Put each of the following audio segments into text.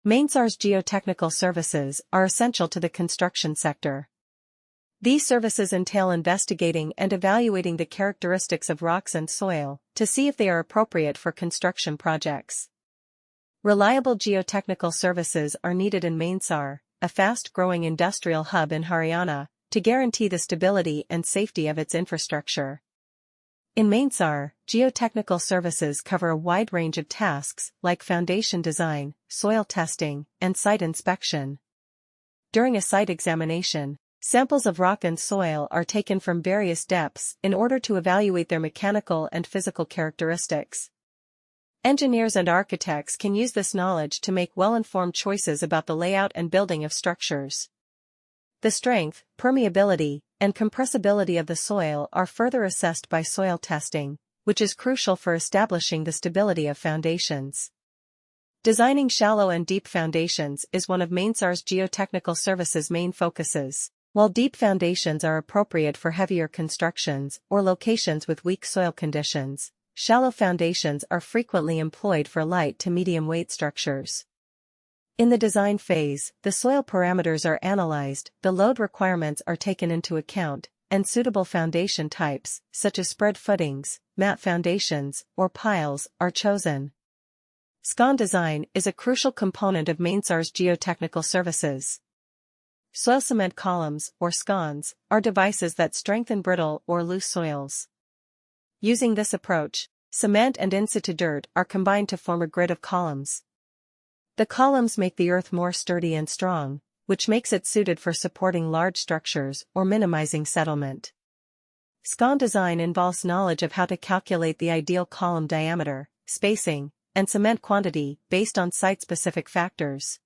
Manesar's geotechnical services are essential to the construction sector. These services entail investigating and evaluating the characteristics of rocks and soil to see if they are appropriate for construction projects. Reliable geotechnical services are needed in Manesar, a fast-growing industrial hub in Haryana, to guarantee the stability and safety of its infrastructure. In Manesar, geotechnical services cover a wide range of tasks like foundation design, soil testing, and site inspection. During a site examination, samples of rock and soil are taken from various depths in order to evaluate their mechanical and physical characteristics. Engineers and architects can use this knowledge to make well-informed choices about the layout and building of structures. The strength, permeability, and compressibility of the soil are further assessed by soil testing, which is crucial for establishing the stability of foundations. Designing shallow and deep foundations is one of Manesar's geotechnical services' main focuses. While deep foundations are appropriate for heavier constructions or locations with weak soil conditions, shallow foundations are frequently employed for light to medium weight structures. In the design phase, the soil parameters are analyzed, the load requirements are taken into account, and suitable foundation types, such as spread footings, mat foundations, or piles, are chosen. SCON design is a crucial component of Manesar's geotechnical services. Soil cement columns, or SCONs, are devices that strengthen brittle or loose soils. Using this approach, cement and in-situ dirt are combined to form a grid of columns. The columns make the earth more sturdy and strong, which makes it suited for supporting large structures or minimizing settlement. SCON design involves knowledge of how to calculate the ideal column diameter, spacing, and cement quantity based on site-specific factors.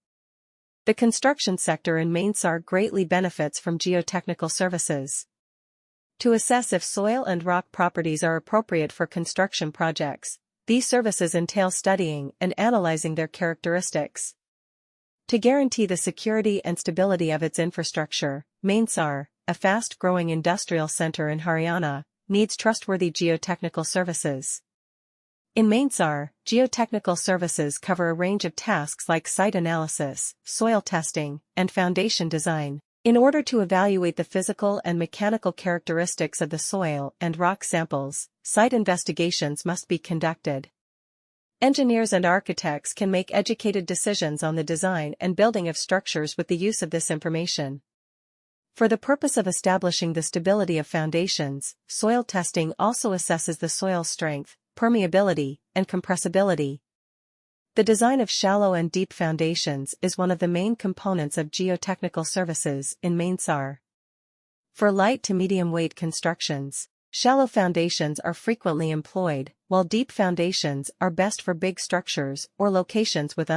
The construction sector in Manesar greatly benefits from geotechnical services. To assess if soil and rock properties are appropriate for construction projects, these services entail studying and analyzing their characteristics. To guarantee the security and stability of its infrastructure, Manesar, a fast-growing industrial center in Haryana, needs trustworthy geotechnical services. In Manesar, geotechnical services cover a range of tasks like site analysis, soil testing, and foundation design. In order to evaluate the physical and mechanical characteristics of the soil and rock samples, site investigations must be conducted. Engineers and architects can make educated decisions on the design and building of structures with the use of this information. For the purpose of establishing the stability of foundations, soil testing also assesses the soil's strength, permeability, and compressibility. The design of shallow and deep foundations is one of the main components of geotechnical services in Manesar. For light to medium weight constructions, shallow foundations are frequently employed, while deep foundations are best for big structures or locations with